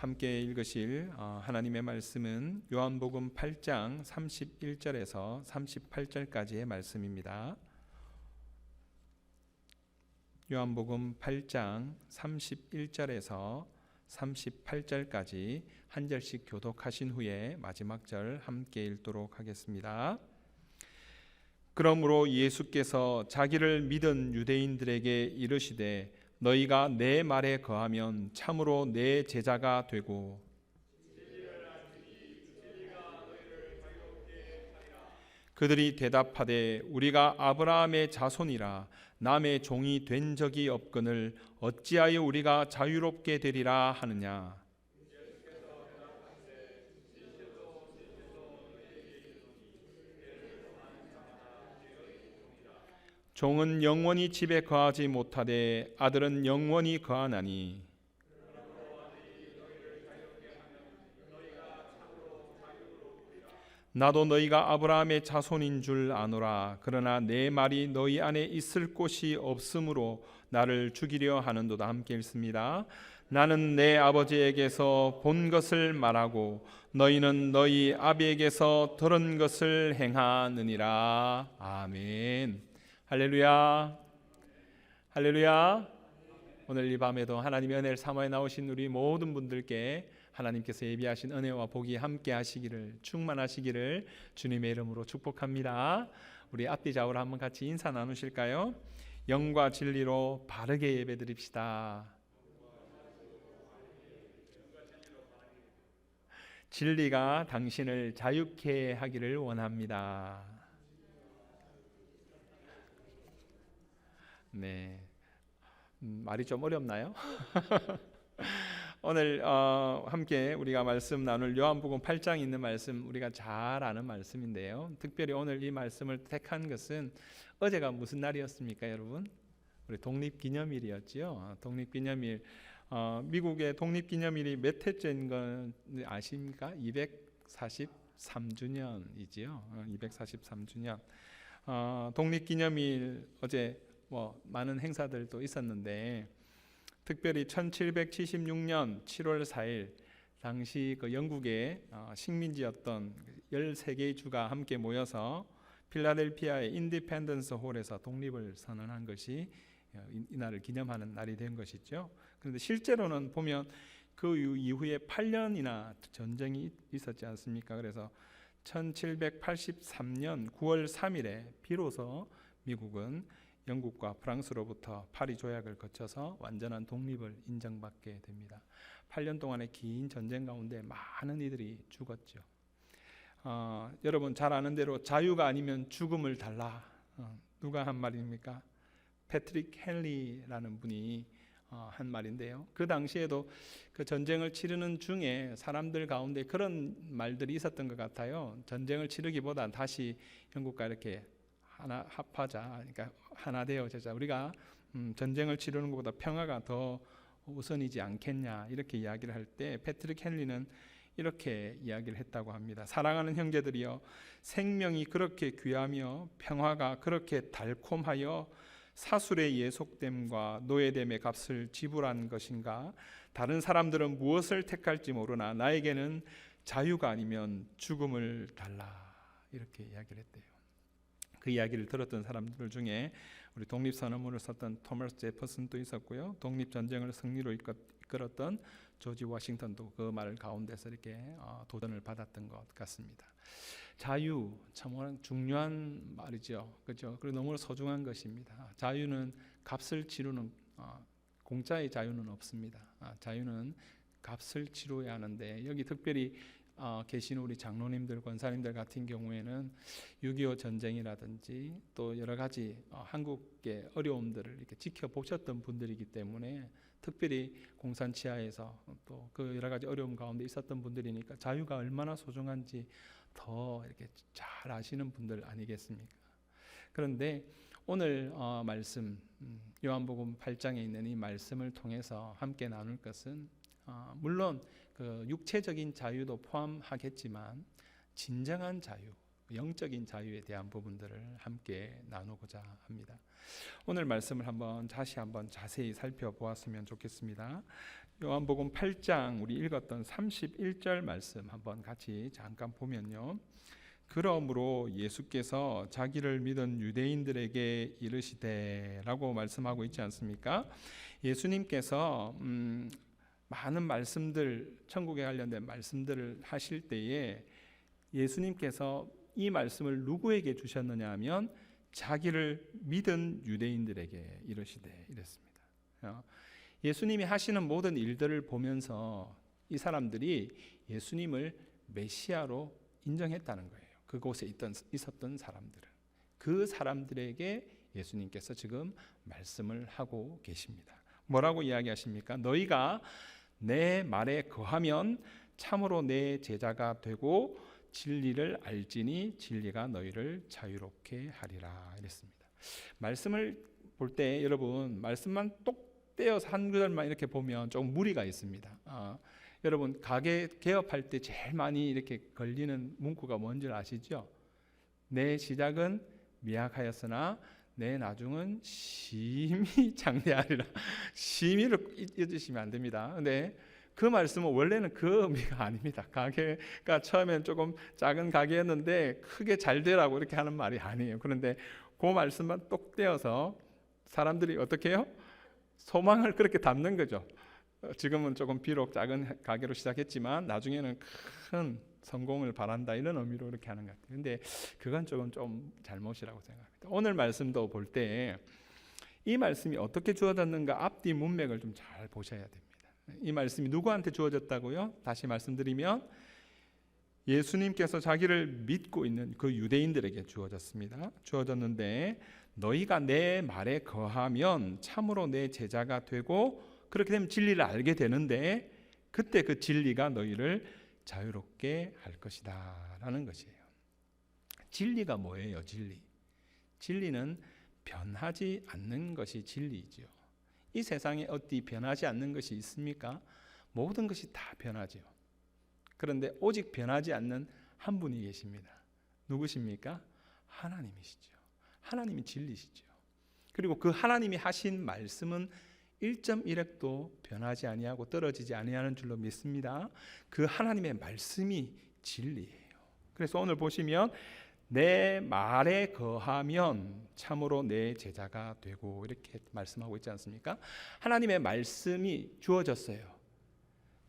함께 읽으실 하나님의 말씀은 요한복음 8장 31절에서 38절까지의 말씀입니다. 요한복음 8장 31절에서 38절까지 한 절씩 교독하신 후에 마지막 절 함께 읽도록 하겠습니다. 그러므로 예수께서 자기를 믿은 유대인들에게 이르시되 너희가 내 말에 거하면 참으로 내 제자가 되고 그들이 대답하되 우리가 아브라함의 자손이라 남의 종이 된 적이 없거늘 어찌하여 우리가 자유롭게 되리라 하느냐. 종은 영원히 집에 거하지 못하되 아들은 영원히 거하나니 나도 너희가 아브라함의 자손인 줄 아노라. 그러나 내 말이 너희 안에 있을 곳이 없으므로 나를 죽이려 하는도다. 함께 읽습니다. 나는 내 아버지에게서 본 것을 말하고 너희는 너희 아비에게서 들은 것을 행하느니라. 아멘. 할렐루야. 할렐루야. 오늘 이 밤에도 하나님의 은혜를 사모해 나오신 우리 모든 분들께 하나님께서 예비하신 은혜와 복이 함께 하시기를, 충만하시기를 주님의 이름으로 축복합니다. 우리 앞뒤 좌우로 한번 같이 인사 나누실까요? 영과 진리로 바르게 예배드립시다. 진리가 당신을 자유케 하기를 원합니다. 네, 말이 좀 어렵나요? 오늘 함께 우리가 말씀 나눌 요한복음 8장에 있는 말씀 우리가 잘 아는 말씀인데요. 특별히 오늘 이 말씀을 택한 것은 어제가 무슨 날이었습니까, 여러분? 우리 독립기념일이었지요. 독립기념일. 미국의 독립기념일이 몇 회째인 건 아십니까? 243주년이지요. 243주년. 독립기념일 어제 많은 행사들도 있었는데 특별히 1776년 7월 4일 당시 그 영국의 식민지였던 13개의 주가 함께 모여서 필라델피아의 인디펜던스 홀에서 독립을 선언한 것이 이날을 기념하는 날이 된 것이죠. 그런데 실제로는 보면 그 이후에 8년이나 전쟁이 있었지 않습니까? 그래서 1783년 9월 3일에 비로소 미국은 영국과 프랑스로부터 파리 조약을 거쳐서 완전한 독립을 인정받게 됩니다. 8년 동안의 긴 전쟁 가운데 많은 이들이 죽었죠. 여러분 잘 아는 대로 자유가 아니면 죽음을 달라. 누가 한 말입니까? 패트릭 헨리라는 분이 한 말인데요. 그 당시에도 그 전쟁을 치르는 중에 사람들 가운데 그런 말들이 있었던 것 같아요. 전쟁을 치르기보다 다시 영국과 이렇게 하나 합하자, 그러니까 하나 되어자. 우리가 전쟁을 치르는 것보다 평화가 더 우선이지 않겠냐 이렇게 이야기를 할 때 패트릭 헨리는 이렇게 이야기를 했다고 합니다. 사랑하는 형제들이여, 생명이 그렇게 귀하며 평화가 그렇게 달콤하여 사술의 예속됨과 노예됨의 값을 지불한 것인가? 다른 사람들은 무엇을 택할지 모르나 나에게는 자유가 아니면 죽음을 달라. 이렇게 이야기를 했대요. 그 이야기를 들었던 사람들 중에 우리 독립선언문을 썼던 토마스 제퍼슨도 있었고요. 독립전쟁을 승리로 이끌었던 조지 워싱턴도 그 말 가운데서 이렇게 도전을 받았던 것 같습니다. 자유 참 중요한 말이죠. 그렇죠? 그리고 너무 소중한 것입니다. 자유는 값을 치르는 공짜의 자유는 없습니다. 자유는 값을 치러야 하는데 여기 특별히 계신 우리 장로님들, 권사님들 같은 경우에는 6.25 전쟁이라든지 또 여러 가지 한국의 어려움들을 이렇게 지켜보셨던 분들이기 때문에 특별히 공산 치하에서 또 그 여러 가지 어려움 가운데 있었던 분들이니까 자유가 얼마나 소중한지 더 이렇게 잘 아시는 분들 아니겠습니까? 그런데 오늘 말씀 요한복음 8장에 있는 이 말씀을 통해서 함께 나눌 것은 물론 그 육체적인 자유도 포함하겠지만 진정한 자유, 영적인 자유에 대한 부분들을 함께 나누고자 합니다. 오늘 말씀을 다시 한번 자세히 살펴보았으면 좋겠습니다. 요한복음 8장 우리 읽었던 31절 말씀 한번 같이 잠깐 보면요. 그러므로 예수께서 자기를 믿은 유대인들에게 이르시되 라고 말씀하고 있지 않습니까? 예수님께서 많은 말씀들, 천국에 관련된 말씀들을 하실 때에 예수님께서 이 말씀을 누구에게 주셨느냐 하면 자기를 믿은 유대인들에게 이르시되 이랬습니다. 예수님이 하시는 모든 일들을 보면서 이 사람들이 예수님을 메시아로 인정했다는 거예요. 그곳에 있었던 사람들은. 그 사람들에게 예수님께서 지금 말씀을 하고 계십니다. 뭐라고 이야기하십니까? 너희가 내 말에 거하면 참으로 내 제자가 되고 진리를 알지니 진리가 너희를 자유롭게 하리라 이랬습니다. 말씀을 볼 때 여러분 말씀만 똑 떼어서 한 구절만 이렇게 보면 조금 무리가 있습니다. 여러분 가게 개업할 때 제일 많이 이렇게 걸리는 문구가 뭔지 아시죠? 내 시작은 미약하였으나 내 나중은 심히 장대하리라. 심히를 잊으시면 안 됩니다. 근데 그 말씀은 원래는 그 의미가 아닙니다. 가게가 처음엔 조금 작은 가게였는데 크게 잘 되라고 이렇게 하는 말이 아니에요. 그런데 그 말씀만 똑 떼어서 사람들이 어떻게 해요? 소망을 그렇게 담는 거죠. 지금은 조금 비록 작은 가게로 시작했지만 나중에는 큰 성공을 바란다 이런 의미로 이렇게 하는 것 같아요. 근데 그건 좀 잘못이라고 생각합니다. 오늘 말씀도 볼 때 이 말씀이 어떻게 주어졌는가 앞뒤 문맥을 좀 잘 보셔야 됩니다. 이 말씀이 누구한테 주어졌다고요? 다시 말씀드리면 예수님께서 자기를 믿고 있는 그 유대인들에게 주어졌습니다. 주어졌는데 너희가 내 말에 거하면 참으로 내 제자가 되고 그렇게 되면 진리를 알게 되는데 그때 그 진리가 너희를 자유롭게 할 것이다 라는 것이에요. 진리가 뭐예요? 진리는 변하지 않는 것이 진리이죠. 이 세상에 어디 변하지 않는 것이 있습니까? 모든 것이 다 변하죠. 그런데 오직 변하지 않는 한 분이 계십니다. 누구십니까? 하나님이시죠. 하나님이 진리시죠. 그리고 그 하나님이 하신 말씀은 1.1핵도 변하지 아니하고 떨어지지 아니하는 줄로 믿습니다. 그 하나님의 말씀이 진리예요. 그래서 오늘 보시면 내 말에 거하면 참으로 내 제자가 되고 이렇게 말씀하고 있지 않습니까? 하나님의 말씀이 주어졌어요.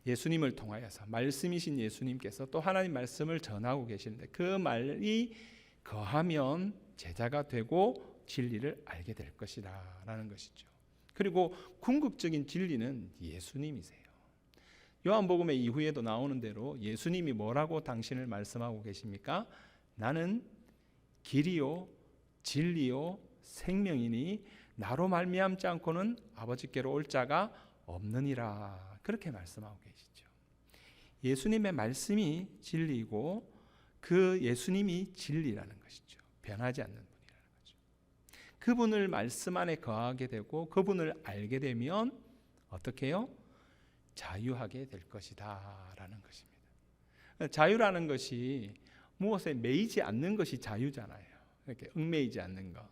예수님을 통하여서 말씀이신 예수님께서 또 하나님 말씀을 전하고 계시는데 그 말이 거하면 제자가 되고 진리를 알게 될 것이다 라는 것이죠. 그리고 궁극적인 진리는 예수님이세요. 요한복음의 이후에도 나오는 대로 예수님이 뭐라고 당신을 말씀하고 계십니까? 나는 길이요 진리요 생명이니 나로 말미암지 않고는 아버지께로 올 자가 없느니라 그렇게 말씀하고 계시죠. 예수님의 말씀이 진리이고 그 예수님이 진리라는 것이죠. 변하지 않는 분이라는 거죠. 그분을 말씀 안에 거하게 되고 그분을 알게 되면 어떻게 해요? 자유하게 될 것이다 라는 것입니다. 자유라는 것이 무엇에 매이지 않는 것이 자유잖아요. 이렇게 얽매이지 않는 것.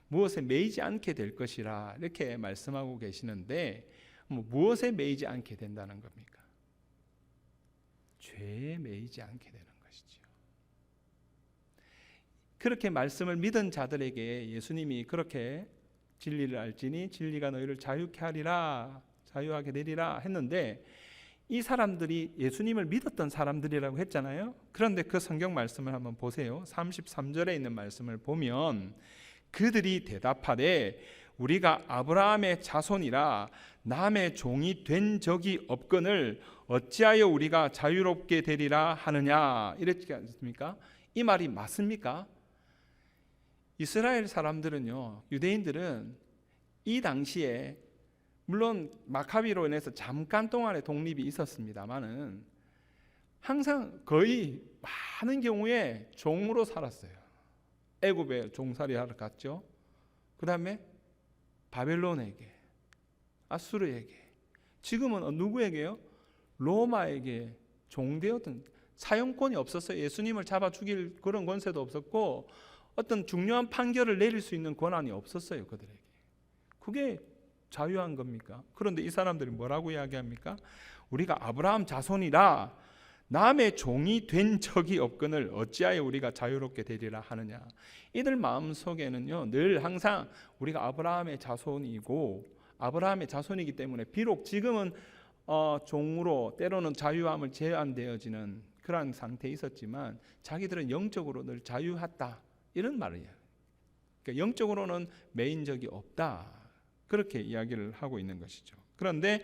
무엇에 매이지 않게 될 것이라 이렇게 말씀하고 계시는데 무엇에 매이지 않게 된다는 겁니까? 죄에 매이지 않게 되는 것이죠. 그렇게 말씀을 믿은 자들에게 예수님이 그렇게 진리를 알지니 진리가 너희를 자유케 하리라 자유하게 되리라 했는데 이 사람들이 예수님을 믿었던 사람들이라고 했잖아요. 그런데 그 성경 말씀을 한번 보세요. 33절에 있는 말씀을 보면 그들이 대답하되 우리가 아브라함의 자손이라 남의 종이 된 적이 없거늘 어찌하여 우리가 자유롭게 되리라 하느냐 이랬지 않습니까? 이 말이 맞습니까? 이스라엘 사람들은요, 유대인들은 이 당시에 물론 마카비로 인해서 잠깐 동안의 독립이 있었습니다만은 항상 거의 많은 경우에 종으로 살았어요. 애굽에 종살이 하러 갔죠. 그 다음에 바벨론에게, 아수르에게, 지금은 누구에게요? 로마에게 종되었던 사형권이 없었어요. 예수님을 잡아 죽일 그런 권세도 없었고 어떤 중요한 판결을 내릴 수 있는 권한이 없었어요. 그들에게. 그게 자유한 겁니까? 그런데 이 사람들이 뭐라고 이야기합니까? 우리가 아브라함 자손이라 남의 종이 된 적이 없거늘 어찌하여 우리가 자유롭게 되리라 하느냐. 이들 마음속에는요 늘 항상 우리가 아브라함의 자손이고 아브라함의 자손이기 때문에 비록 지금은 종으로 때로는 자유함을 제한되어지는 그런 상태에 있었지만 자기들은 영적으로 늘 자유했다 이런 말이에요. 그러니까 영적으로는 매인 적이 없다 그렇게 이야기를 하고 있는 것이죠. 그런데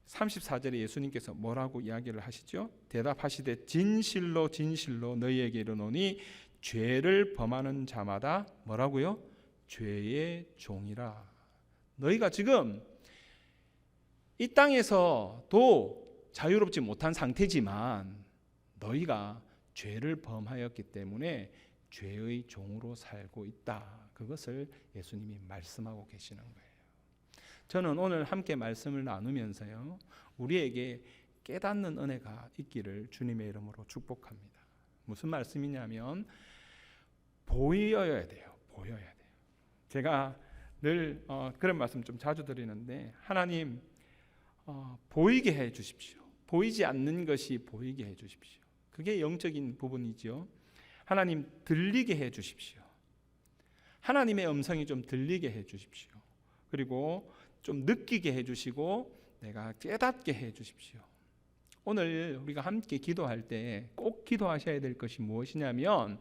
34절에 예수님께서 뭐라고 이야기를 하시죠? 대답하시되 진실로 진실로 너희에게 이르노니 죄를 범하는 자마다 뭐라고요? 죄의 종이라. 너희가 지금 이 땅에서도 자유롭지 못한 상태지만 너희가 죄를 범하였기 때문에 죄의 종으로 살고 있다. 그것을 예수님이 말씀하고 계시는 거예요. 저는 오늘 함께 말씀을 나누면서요 우리에게 깨닫는 은혜가 있기를 주님의 이름으로 축복합니다. 무슨 말씀이냐면 보여야 돼요. 보여야 돼요. 제가 늘 그런 말씀 좀 자주 드리는데 하나님 보이게 해 주십시오. 보이지 않는 것이 보이게 해 주십시오. 그게 영적인 부분이죠. 하나님 들리게 해 주십시오. 하나님의 음성이 좀 들리게 해 주십시오. 그리고 좀 느끼게 해주시고 내가 깨닫게 해주십시오. 오늘 우리가 함께 기도할 때 꼭 기도하셔야 될 것이 무엇이냐면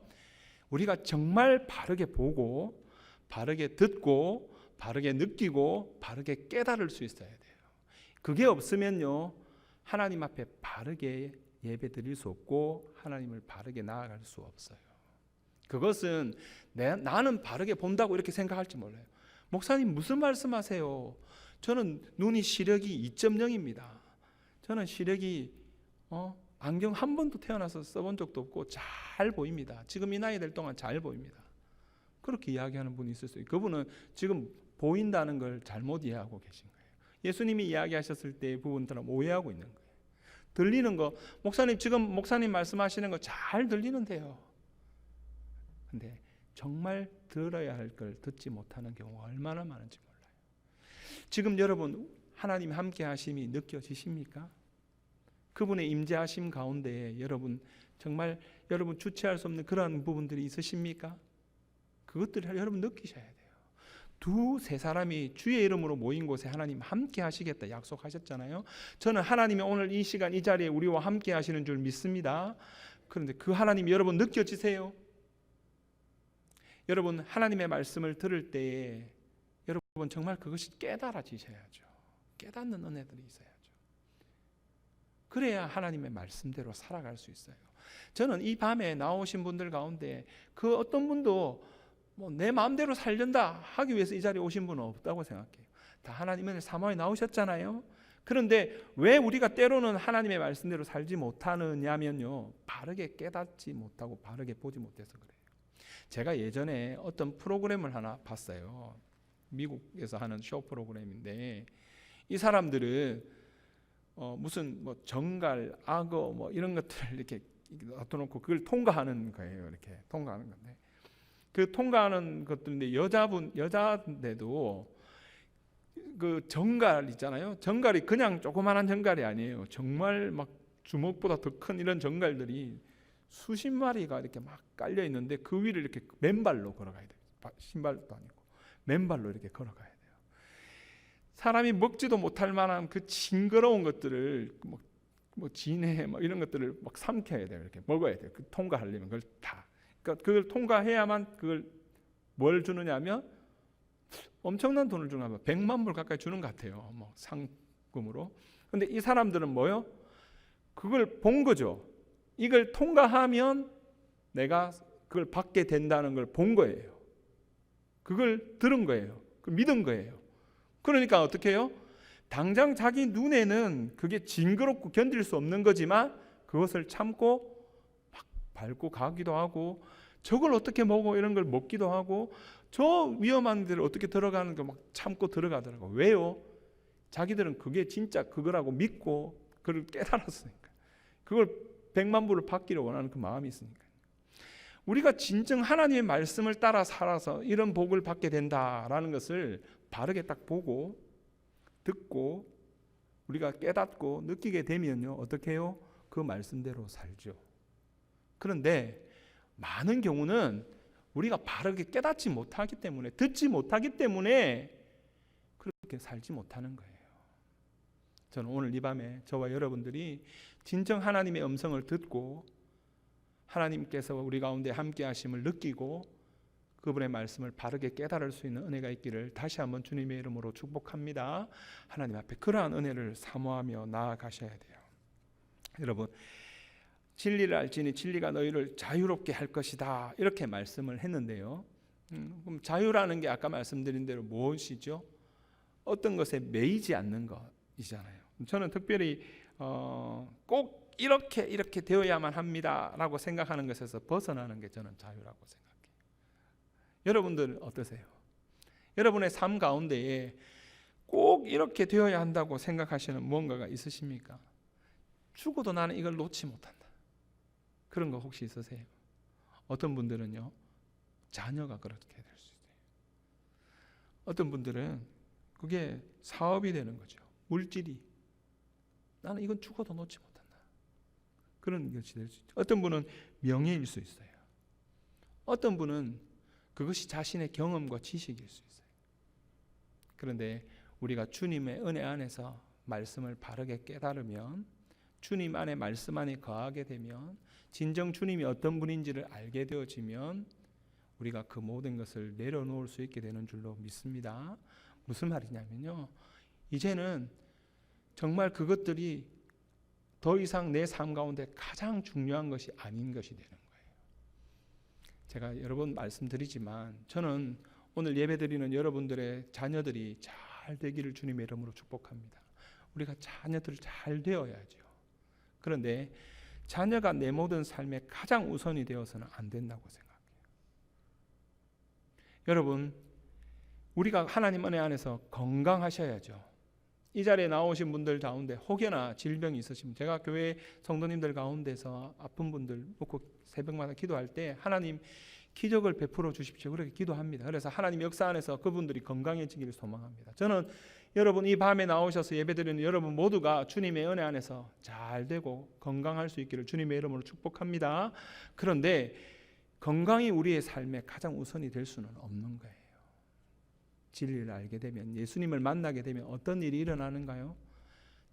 우리가 정말 바르게 보고 바르게 듣고 바르게 느끼고 바르게 깨달을 수 있어야 돼요. 그게 없으면요 하나님 앞에 바르게 예배 드릴 수 없고 하나님을 바르게 나아갈 수 없어요. 그것은 나는 바르게 본다고 이렇게 생각할지 몰라요. 목사님 무슨 말씀하세요? 저는 눈이 시력이 2.0입니다. 저는 시력이 안경 한 번도 태어나서 써본 적도 없고 잘 보입니다. 지금 이 나이 될 동안 잘 보입니다. 그렇게 이야기하는 분이 있을 수 있어요. 그분은 지금 보인다는 걸 잘못 이해하고 계신 거예요. 예수님이 이야기하셨을 때의 부분들은 오해하고 있는 거예요. 들리는 거 목사님 지금 목사님 말씀하시는 거 잘 들리는데요. 근데 정말 들어야 할 걸 듣지 못하는 경우가 얼마나 많은지 몰라요. 지금 여러분 하나님 함께 하심이 느껴지십니까? 그분의 임재하심 가운데 여러분 정말 여러분 주체할 수 없는 그러한 부분들이 있으십니까? 그것들을 여러분 느끼셔야 돼요. 2-3 사람이 주의 이름으로 모인 곳에 하나님 함께 하시겠다 약속하셨잖아요. 저는 하나님이 오늘 이 시간 이 자리에 우리와 함께 하시는 줄 믿습니다. 그런데 그 하나님 여러분 느껴지세요? 여러분 하나님의 말씀을 들을 때에 여러분 정말 그것이 깨달아지셔야죠. 깨닫는 은혜들이 있어야죠. 그래야 하나님의 말씀대로 살아갈 수 있어요. 저는 이 밤에 나오신 분들 가운데 그 어떤 분도 내 마음대로 살련다 하기 위해서 이 자리에 오신 분은 없다고 생각해요. 다 하나님의 사모에 나오셨잖아요. 그런데 왜 우리가 때로는 하나님의 말씀대로 살지 못하느냐면요 바르게 깨닫지 못하고 바르게 보지 못해서 그래요. 제가 예전에 어떤 프로그램을 하나 봤어요. 미국에서 하는 쇼 프로그램인데 이 사람들은 무슨 정갈, 악어 이런 것들을 이렇게 놔둬놓고 그걸 통과하는 거예요. 이렇게 통과하는 건데 그 통과하는 것들인데 여자인데도 그 정갈 있잖아요. 정갈이 그냥 조그만한 정갈이 아니에요. 정말 막 주먹보다 더 큰 이런 정갈들이 수십 마리가 이렇게 막 깔려 있는데 그 위를 이렇게 맨발로 걸어가야 돼요. 신발도 아니고 맨발로 이렇게 걸어가야 돼요. 사람이 먹지도 못할 만한 그 징그러운 것들을 진해 이런 것들을 막 삼켜야 돼요. 이렇게 먹어야 돼요. 그 통과하려면 그걸 다. 그러니까 그걸 통과해야만 그걸 뭘 주느냐면 엄청난 돈을 주는 거예요. 100만 불 가까이 주는 것 같아요. 상금으로. 근데 이 사람들은 뭐요? 그걸 본 거죠. 이걸 통과하면 내가 그걸 받게 된다는 걸 본 거예요. 그걸 들은 거예요. 믿은 거예요. 그러니까 어떻게 해요? 당장 자기 눈에는 그게 징그럽고 견딜 수 없는 거지만 그것을 참고 막 밟고 가기도 하고 저걸 어떻게 먹어 이런 걸 먹기도 하고 저 위험한 데를 어떻게 들어가는 거 막 참고 들어가더라고. 왜요? 자기들은 그게 진짜 그거라고 믿고 그걸 깨달았으니까. 그걸 100만 불을 받기를 원하는 그 마음이 있으니까. 우리가 진정 하나님의 말씀을 따라 살아서 이런 복을 받게 된다라는 것을 바르게 딱 보고 듣고 우리가 깨닫고 느끼게 되면요, 어떻게 해요? 그 말씀대로 살죠. 그런데 많은 경우는 우리가 바르게 깨닫지 못하기 때문에, 듣지 못하기 때문에 그렇게 살지 못하는 거예요. 저는 오늘 이 밤에 저와 여러분들이 진정 하나님의 음성을 듣고 하나님께서 우리 가운데 함께 하심을 느끼고 그분의 말씀을 바르게 깨달을 수 있는 은혜가 있기를 다시 한번 주님의 이름으로 축복합니다. 하나님 앞에 그러한 은혜를 사모하며 나아가셔야 돼요. 여러분, 진리를 알지니 진리가 너희를 자유롭게 할 것이다, 이렇게 말씀을 했는데요. 그럼 자유라는 게 아까 말씀드린 대로 무엇이죠? 어떤 것에 매이지 않는 것이잖아요. 저는 특별히 꼭 이렇게 되어야만 합니다라고 생각하는 것에서 벗어나는 게 저는 자유라고 생각해요. 여러분들 어떠세요? 여러분의 삶 가운데에 꼭 이렇게 되어야 한다고 생각하시는 무언가가 있으십니까? 죽어도 나는 이걸 놓지 못한다, 그런 거 혹시 있으세요? 어떤 분들은요, 자녀가 그렇게 될 수 있어요. 어떤 분들은 그게 사업이 되는 거죠. 물질이, 나는 이건 죽어도 놓지 못한다, 그런 것이 될 수 있죠. 어떤 분은 명예일 수 있어요. 어떤 분은 그것이 자신의 경험과 지식일 수 있어요. 그런데 우리가 주님의 은혜 안에서 말씀을 바르게 깨달으면, 주님 안에 말씀 안에 거하게 되면, 진정 주님이 어떤 분인지를 알게 되어지면 우리가 그 모든 것을 내려놓을 수 있게 되는 줄로 믿습니다. 무슨 말이냐면요, 이제는 정말 그것들이 더 이상 내 삶 가운데 가장 중요한 것이 아닌 것이 되는 거예요. 제가 여러 번 말씀드리지만 저는 오늘 예배드리는 여러분들의 자녀들이 잘 되기를 주님의 이름으로 축복합니다. 우리가 자녀들 잘 되어야죠. 그런데 자녀가 내 모든 삶의 가장 우선이 되어서는 안 된다고 생각해요. 여러분, 우리가 하나님 은혜 안에서 건강하셔야죠. 이 자리에 나오신 분들 가운데 혹여나 질병이 있으시면, 제가 교회 성도님들 가운데서 아픈 분들 놓고 새벽마다 기도할 때 하나님 기적을 베풀어 주십시오, 그렇게 기도합니다. 그래서 하나님 역사 안에서 그분들이 건강해지기를 소망합니다. 저는 여러분 이 밤에 나오셔서 예배드리는 여러분 모두가 주님의 은혜 안에서 잘 되고 건강할 수 있기를 주님의 이름으로 축복합니다. 그런데 건강이 우리의 삶의 가장 우선이 될 수는 없는 거예요. 진리를 알게 되면, 예수님을 만나게 되면 어떤 일이 일어나는가요?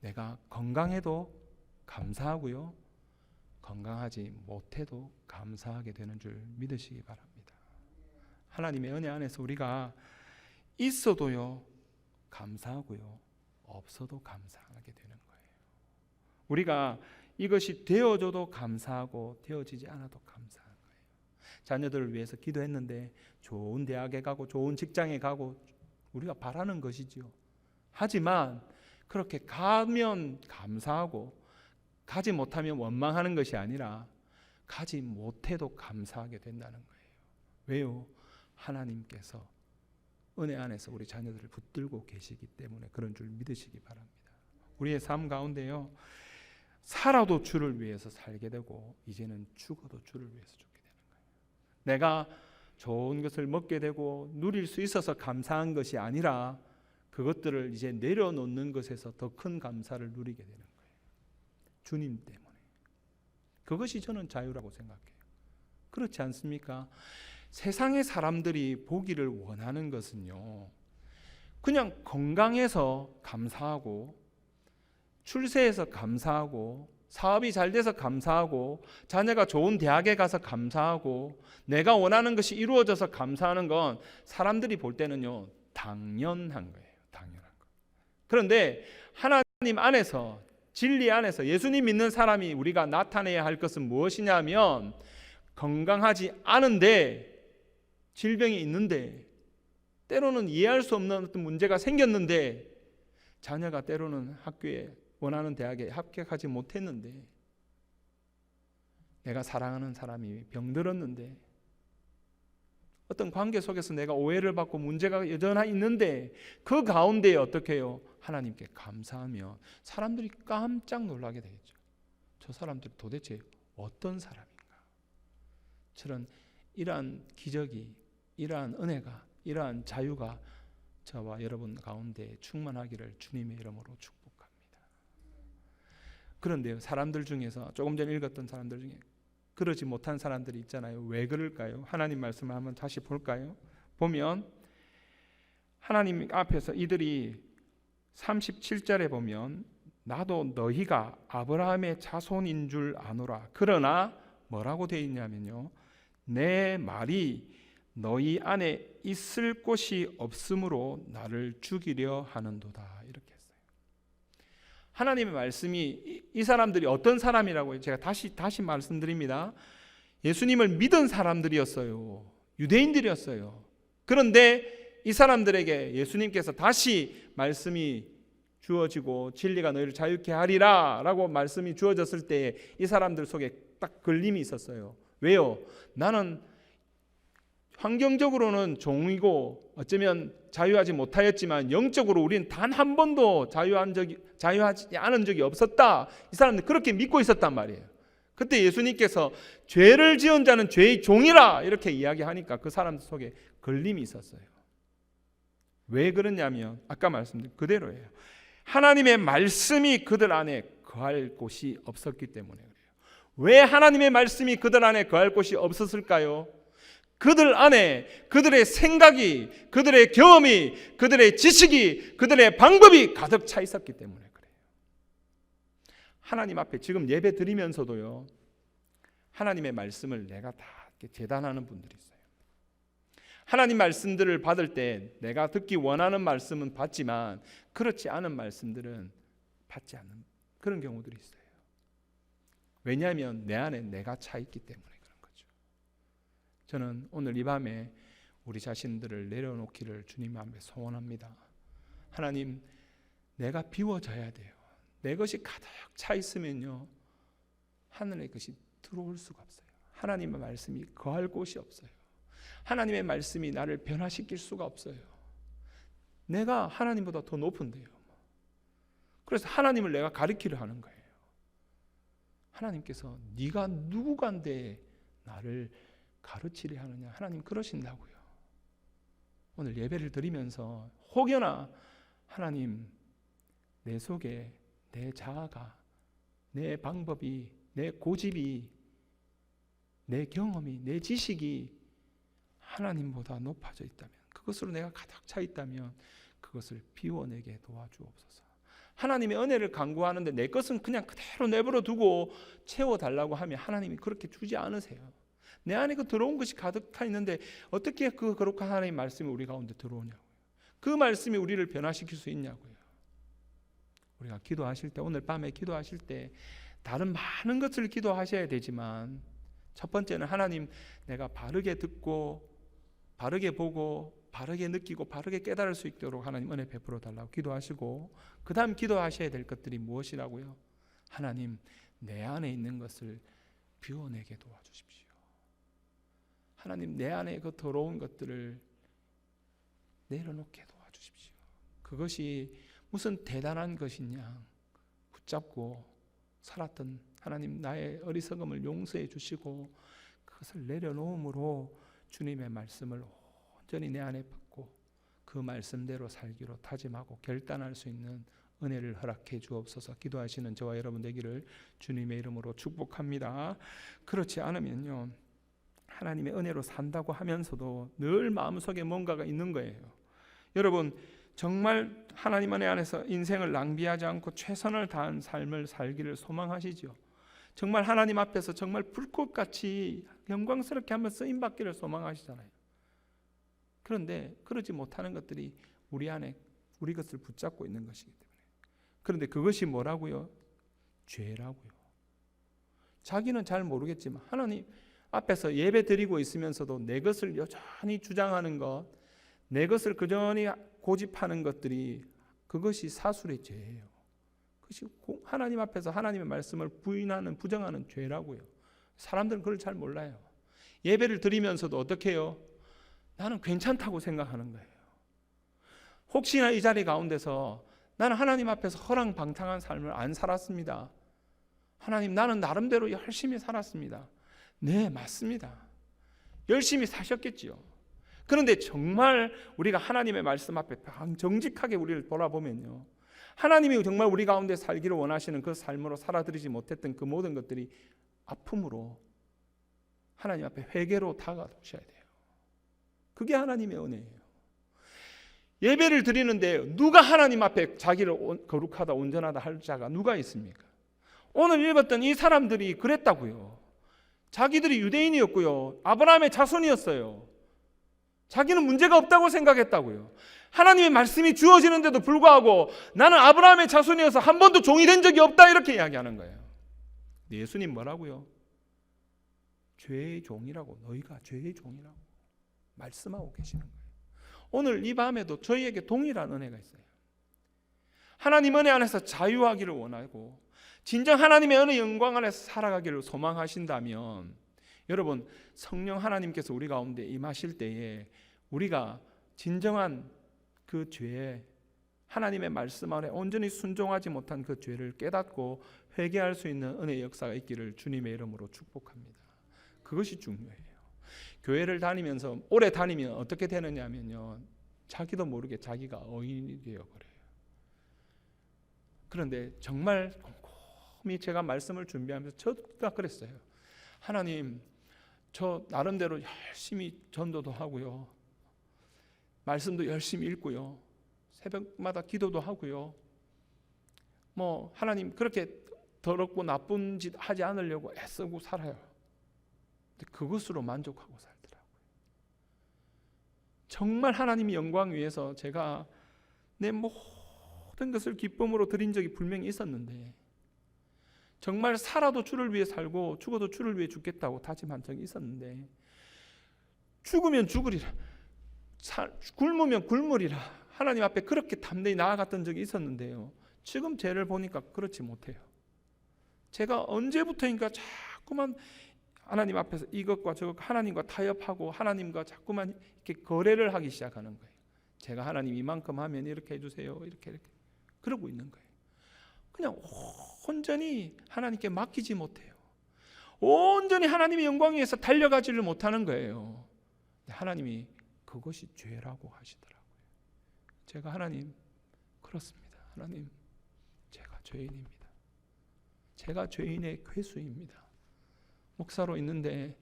내가 건강해도 감사하고요, 건강하지 못해도 감사하게 되는 줄 믿으시기 바랍니다. 하나님의 은혜 안에서 우리가 있어도요 감사하고요, 없어도 감사하게 되는 거예요. 우리가 이것이 되어져도 감사하고 되어지지 않아도 감사한 거예요. 자녀들을 위해서 기도했는데 좋은 대학에 가고 좋은 직장에 가고 우리가 바라는 것이지요. 하지만 그렇게 가면 감사하고 가지 못하면 원망하는 것이 아니라 가지 못해도 감사하게 된다는 거예요. 왜요? 하나님께서 은혜 안에서 우리 자녀들을 붙들고 계시기 때문에 그런 줄 믿으시기 바랍니다. 우리의 삶 가운데요, 살아도 주를 위해서 살게 되고 이제는 죽어도 주를 위해서 죽게 되는 거예요. 내가 좋은 것을 먹게 되고 누릴 수 있어서 감사한 것이 아니라 그것들을 이제 내려놓는 것에서 더 큰 감사를 누리게 되는 거예요. 주님 때문에. 그것이 저는 자유라고 생각해요. 그렇지 않습니까? 세상의 사람들이 보기를 원하는 것은요, 그냥 건강해서 감사하고 출세해서 감사하고 사업이 잘 돼서 감사하고 자녀가 좋은 대학에 가서 감사하고 내가 원하는 것이 이루어져서 감사하는 건 사람들이 볼 때는요 당연한 거예요. 당연한 거. 그런데 하나님 안에서, 진리 안에서 예수님 믿는 사람이 우리가 나타내야 할 것은 무엇이냐면, 건강하지 않은데 질병이 있는데 때로는 이해할 수 없는 어떤 문제가 생겼는데 자녀가 때로는 학교에 원하는 대학에 합격하지 못했는데 내가 사랑하는 사람이 병들었는데 어떤 관계 속에서 내가 오해를 받고 문제가 여전히 있는데 그 가운데에 어떻게 해요? 하나님께 감사하며 사람들이 깜짝 놀라게 되겠죠. 저 사람들이 도대체 어떤 사람인가? 저런 이러한 기적이, 이러한 은혜가, 이러한 자유가 저와 여러분 가운데 충만하기를 주님의 이름으로 축복합니다. 그런데요, 사람들 중에서 조금 전에 읽었던 사람들 중에 그러지 못한 사람들이 있잖아요. 왜 그럴까요? 하나님 말씀을 한번 다시 볼까요? 보면 하나님 앞에서 이들이 37절에 보면 나도 너희가 아브라함의 자손인 줄 아노라. 그러나 뭐라고 되어 있냐면요, 내 말이 너희 안에 있을 곳이 없으므로 나를 죽이려 하는도다. 이렇게 했어요. 하나님의 말씀이 이 사람들이 어떤 사람이라고요? 제가 다시 말씀드립니다. 예수님을 믿은 사람들이었어요. 유대인들이었어요. 그런데 이 사람들에게 예수님께서 다시 말씀이 주어지고 진리가 너희를 자유케 하리라 라고 말씀이 주어졌을 때 이 사람들 속에 딱 걸림이 있었어요. 왜요? 나는 환경적으로는 종이고 어쩌면 자유하지 못하였지만 영적으로 우리는 단 한 번도 자유하지 않은 적이 없었다. 이 사람들 그렇게 믿고 있었단 말이에요. 그때 예수님께서 죄를 지은 자는 죄의 종이라 이렇게 이야기하니까 그 사람들 속에 걸림이 있었어요. 왜 그러냐면 아까 말씀드린 그대로예요. 하나님의 말씀이 그들 안에 거할 곳이 없었기 때문에 그래요. 왜 하나님의 말씀이 그들 안에 거할 곳이 없었을까요? 그들 안에 그들의 생각이, 그들의 경험이, 그들의 지식이, 그들의 방법이 가득 차 있었기 때문에 그래요. 하나님 앞에 지금 예배 드리면서도요, 하나님의 말씀을 내가 다 재단하는 분들이 있어요. 하나님 말씀들을 받을 때 내가 듣기 원하는 말씀은 받지만 그렇지 않은 말씀들은 받지 않는 그런 경우들이 있어요. 왜냐하면 내 안에 내가 차 있기 때문에 그런 거죠. 저는 오늘 이 밤에 우리 자신들을 내려놓기를 주님 앞에 소원합니다. 하나님, 내가 비워져야 돼요. 내 것이 가득 차 있으면요, 하늘의 것이 들어올 수가 없어요. 하나님의 말씀이 거할 곳이 없어요. 하나님의 말씀이 나를 변화시킬 수가 없어요. 내가 하나님보다 더 높은데요. 그래서 하나님을 내가 가리키려 하는 거예요. 하나님께서 네가 누구간데 나를 가르치려 하느냐. 하나님 그러신다고요. 오늘 예배를 드리면서 혹여나 하나님 내 속에 내 자아가, 내 방법이, 내 고집이, 내 경험이, 내 지식이 하나님보다 높아져 있다면, 그것으로 내가 가득 차 있다면 그것을 비워내게 도와주옵소서. 하나님의 은혜를 간구하는데 내 것은 그냥 그대로 내버려 두고 채워달라고 하면 하나님이 그렇게 주지 않으세요. 내 안에 그 들어온 것이 가득 차 있는데 어떻게 그 거룩한 하나님의 말씀이 우리 가운데 들어오냐고요. 그 말씀이 우리를 변화시킬 수 있냐고요. 우리가 기도하실 때, 오늘 밤에 기도하실 때 다른 많은 것을 기도하셔야 되지만 첫 번째는 하나님, 내가 바르게 듣고 바르게 보고 바르게 느끼고 바르게 깨달을 수 있도록 하나님 은혜 베풀어 달라고 기도하시고, 그 다음 기도하셔야 될 것들이 무엇이라고요? 하나님, 내 안에 있는 것을 비워내게 도와주십시오. 하나님, 내 안에 그 더러운 것들을 내려놓게 도와주십시오. 그것이 무슨 대단한 것이냐, 붙잡고 살았던 하나님, 나의 어리석음을 용서해 주시고 그것을 내려놓음으로 주님의 말씀을 온전히 내 안에 받고 그 말씀대로 살기로 다짐하고 결단할 수 있는 은혜를 허락해 주옵소서. 기도하시는 저와 여러분 되기를 주님의 이름으로 축복합니다. 그렇지 않으면요, 하나님의 은혜로 산다고 하면서도 늘 마음속에 뭔가가 있는 거예요. 여러분, 정말 하나님 은혜 안에서 인생을 낭비하지 않고 최선을 다한 삶을 살기를 소망하시죠. 정말 하나님 앞에서 정말 불꽃같이 영광스럽게 한번 쓰임받기를 소망하시잖아요. 그런데 그러지 못하는 것들이 우리 안에 우리 것을 붙잡고 있는 것이기 때문에. 그런데 그것이 뭐라고요? 죄라고요. 자기는 잘 모르겠지만 하나님 앞에서 예배 드리고 있으면서도 내 것을 여전히 주장하는 것, 내 것을 그전히 고집하는 것들이, 그것이 사술의 죄예요. 그것이 하나님 앞에서 하나님의 말씀을 부인하는, 부정하는 죄라고요. 사람들은 그걸 잘 몰라요. 예배를 드리면서도 어떻게 해요? 나는 괜찮다고 생각하는 거예요. 혹시나 이 자리 가운데서 나는 하나님 앞에서 허랑방탕한 삶을 안 살았습니다. 하나님, 나는 나름대로 열심히 살았습니다. 네, 맞습니다. 열심히 사셨겠지요. 그런데 정말 우리가 하나님의 말씀 앞에 정직하게 우리를 돌아보면요, 하나님이 정말 우리 가운데 살기를 원하시는 그 삶으로 살아들이지 못했던 그 모든 것들이 아픔으로 하나님 앞에 회개로 다가오셔야 돼요. 그게 하나님의 은혜예요. 예배를 드리는데 누가 하나님 앞에 자기를 거룩하다 온전하다 할 자가 누가 있습니까? 오늘 읽었던 이 사람들이 그랬다고요. 자기들이 유대인이었고요, 아브라함의 자손이었어요. 자기는 문제가 없다고 생각했다고요. 하나님의 말씀이 주어지는데도 불구하고 나는 아브라함의 자손이어서 한 번도 종이 된 적이 없다, 이렇게 이야기하는 거예요. 예수님 뭐라고요? 죄의 종이라고, 너희가 죄의 종이라고 말씀하고 계시는 거예요. 오늘 이 밤에도 저희에게 동일한 은혜가 있어요. 하나님 은혜 안에서 자유하기를 원하고 진정 하나님의 은혜 영광 안에서 살아가기를 소망하신다면, 여러분, 성령 하나님께서 우리 가운데 임하실 때에 우리가 진정한 그 죄에, 하나님의 말씀 안에 온전히 순종하지 못한 그 죄를 깨닫고 회개할 수 있는 은혜의 역사가 있기를 주님의 이름으로 축복합니다. 그것이 중요해요. 교회를 다니면서 오래 다니면 어떻게 되느냐 하면요, 자기도 모르게 자기가 어인이 되어버려요. 그런데 정말 곰곰이 제가 말씀을 준비하면서 저도 그랬어요. 하나님, 저 나름대로 열심히 전도도 하고요, 말씀도 열심히 읽고요, 새벽마다 기도도 하고요, 하나님 그렇게 더럽고 나쁜 짓 하지 않으려고 애쓰고 살아요. 근데 그것으로 만족하고 살더라고요. 정말 하나님의 영광 위해서 제가 내 모든 것을 기쁨으로 드린 적이 분명히 있었는데, 정말 살아도 주를 위해 살고 죽어도 주를 위해 죽겠다고 다짐한 적이 있었는데, 죽으면 죽으리라, 굶으면 굶으리라, 하나님 앞에 그렇게 담대히 나아갔던 적이 있었는데요, 지금 죄를 보니까 그렇지 못해요. 제가 언제부터인가 자꾸만 하나님 앞에서 이것과 저것 하나님과 타협하고 하나님과 자꾸만 이렇게 거래를 하기 시작하는 거예요. 제가 하나님 이만큼 하면 이렇게 해주세요, 이렇게 그러고 있는 거예요. 그냥 온전히 하나님께 맡기지 못해요. 온전히 하나님의 영광 위해서 달려가지를 못하는 거예요. 하나님이 그것이 죄라고 하시더라고요. 제가 하나님, 그렇습니다. 하나님, 제가 죄인입니다. 제가 죄인의 괴수입니다. 목사로 있는데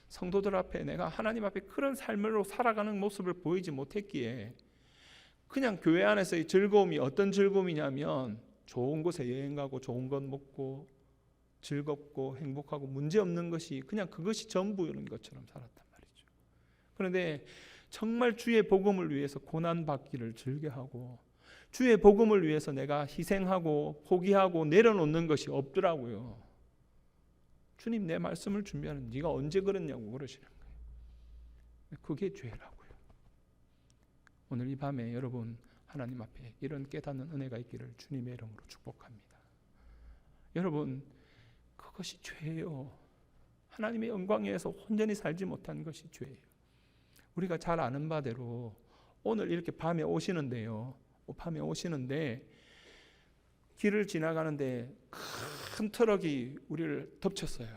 성도들 앞에 내가 하나님 앞에 그런 삶으로 살아가는 모습을 보이지 못했기에 그냥 교회 안에서의 즐거움이 어떤 즐거움이냐면 좋은 곳에 여행 가고 좋은 것 먹고 즐겁고 행복하고 문제없는 것이 그냥 그것이 전부인 것처럼 살았단 말이죠. 그런데 정말 주의 복음을 위해서 고난받기를 즐겨하고 주의 복음을 위해서 내가 희생하고 포기하고 내려놓는 것이 없더라고요. 주님, 내 말씀을 준비하는 네가 언제 그랬냐고 그러시는 거예요. 그게 죄라고요. 오늘 이 밤에 여러분 하나님 앞에 이런 깨닫는 은혜가 있기를 주님의 이름으로 축복합니다. 여러분, 그것이 죄예요. 하나님의 영광 위에서 온전히 살지 못한 것이 죄예요. 우리가 잘 아는 바대로 오늘 이렇게 밤에 오시는데요, 밤에 오시는데 길을 지나가는데 큰 트럭이 우리를 덮쳤어요.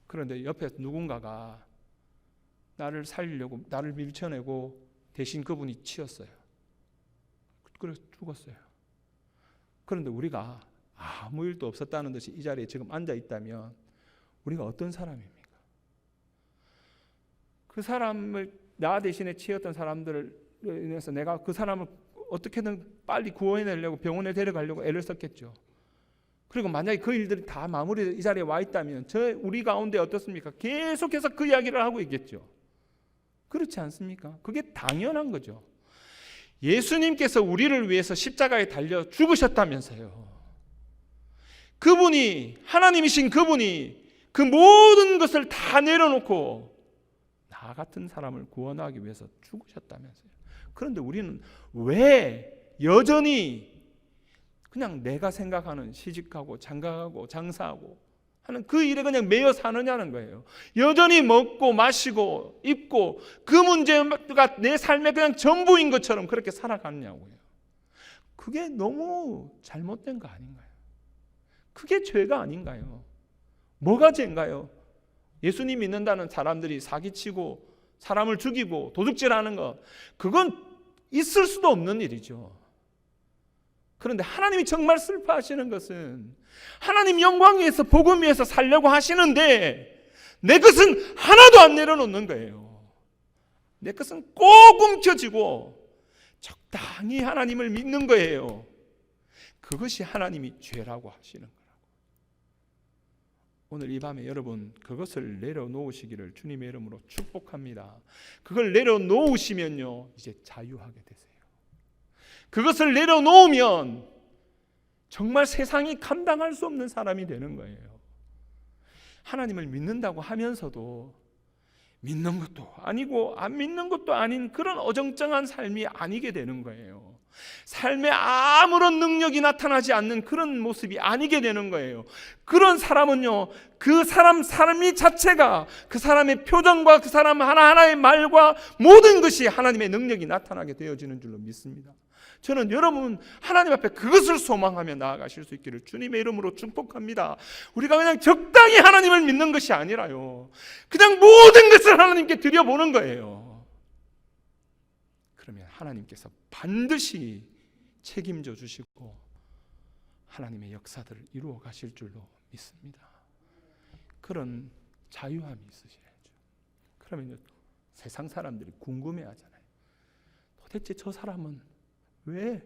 그런데 옆에 누군가가 나를 살리려고 나를 밀쳐내고 대신 그분이 치였어요. 그래서 죽었어요. 그런데 우리가 아무 일도 없었다는 듯이 이 자리에 지금 앉아 있다면 우리가 어떤 사람입니까? 그 사람을, 나 대신에 치였던 사람들을 인해서 내가 그 사람을 어떻게든 빨리 구원해내려고 병원에 데려가려고 애를 썼겠죠. 그리고 만약에 그 일들이 다 마무리돼서 이 자리에 와 있다면 우리 가운데 어떻습니까? 계속해서 그 이야기를 하고 있겠죠. 그렇지 않습니까? 그게 당연한 거죠. 예수님께서 우리를 위해서 십자가에 달려 죽으셨다면서요. 그분이, 하나님이신 그분이 그 모든 것을 다 내려놓고 나 같은 사람을 구원하기 위해서 죽으셨다면서요. 그런데 우리는 왜 여전히 그냥 내가 생각하는 시집가고 장가가고 장사하고 하는 그 일에 그냥 매여 사느냐는 거예요. 여전히 먹고 마시고 입고 그 문제가 내 삶의 그냥 전부인 것처럼 그렇게 살아가느냐고요. 그게 너무 잘못된 거 아닌가요? 그게 죄가 아닌가요? 뭐가 죄인가요? 예수님 믿는다는 사람들이 사기치고 사람을 죽이고 도둑질하는 것, 그건 있을 수도 없는 일이죠. 그런데 하나님이 정말 슬퍼하시는 것은 하나님 영광 위해서 복음 위해서 살려고 하시는데 내 것은 하나도 안 내려놓는 거예요. 내 것은 꼭 움켜쥐고 적당히 하나님을 믿는 거예요. 그것이 하나님이 죄라고 하시는 거라고. 오늘 이 밤에 여러분 그것을 내려놓으시기를 주님의 이름으로 축복합니다. 그걸 내려놓으시면요 이제 자유하게 되세요. 그것을 내려놓으면 정말 세상이 감당할 수 없는 사람이 되는 거예요. 하나님을 믿는다고 하면서도 믿는 것도 아니고 안 믿는 것도 아닌 그런 어정쩡한 삶이 아니게 되는 거예요. 삶에 아무런 능력이 나타나지 않는 그런 모습이 아니게 되는 거예요. 그런 사람은요, 그 사람 삶이 자체가 그 사람의 표정과 그 사람 하나하나의 말과 모든 것이 하나님의 능력이 나타나게 되어지는 줄로 믿습니다. 저는 여러분 하나님 앞에 그것을 소망하며 나아가실 수 있기를 주님의 이름으로 축복합니다. 우리가 그냥 적당히 하나님을 믿는 것이 아니라요, 그냥 모든 것을 하나님께 드려보는 거예요. 그러면 하나님께서 반드시 책임져 주시고 하나님의 역사들을 이루어 가실 줄로 믿습니다. 그런 자유함이 있으셔야죠. 그러면 세상 사람들이 궁금해하잖아요. 도대체 저 사람은 왜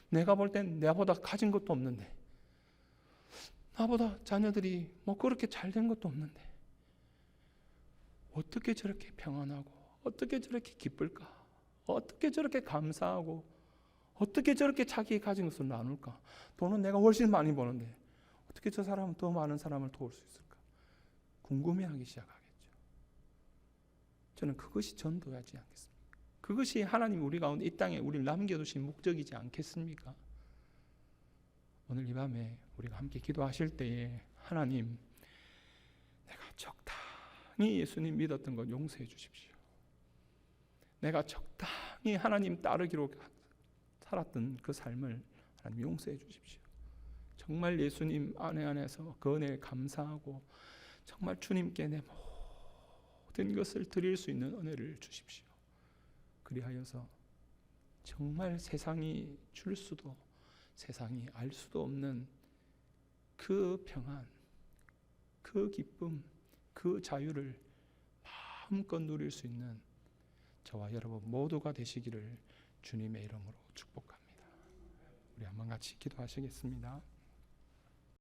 내가 볼 땐 나보다 가진 것도 없는데, 나보다 자녀들이 뭐 그렇게 잘된 것도 없는데 어떻게 저렇게 평안하고 어떻게 저렇게 기쁠까? 어떻게 저렇게 감사하고 어떻게 저렇게 자기 가진 것을 나눌까? 돈은 내가 훨씬 많이 버는데 어떻게 저 사람은 더 많은 사람을 도울 수 있을까? 궁금해하기 시작하겠죠. 저는 그것이 전도하지 않겠습니까? 그것이 하나님 우리 가운데 이 땅에 우리를 남겨두신 목적이지 않겠습니까? 오늘 이 밤에 우리가 함께 기도하실 때에 하나님, 내가 적당히 예수님 믿었던 것 용서해 주십시오. 내가 적당히 하나님 따르기로 살았던 그 삶을 하나님 용서해 주십시오. 정말 예수님 안에서 그 은혜에 감사하고 정말 주님께 내 모든 것을 드릴 수 있는 은혜를 주십시오. 그리하여서 정말 세상이 줄 수도 세상이 알 수도 없는 그 평안, 그 기쁨, 그 자유를 마음껏 누릴 수 있는 저와 여러분 모두가 되시기를 주님의 이름으로 축복합니다. 우리 한번 같이 기도하시겠습니다.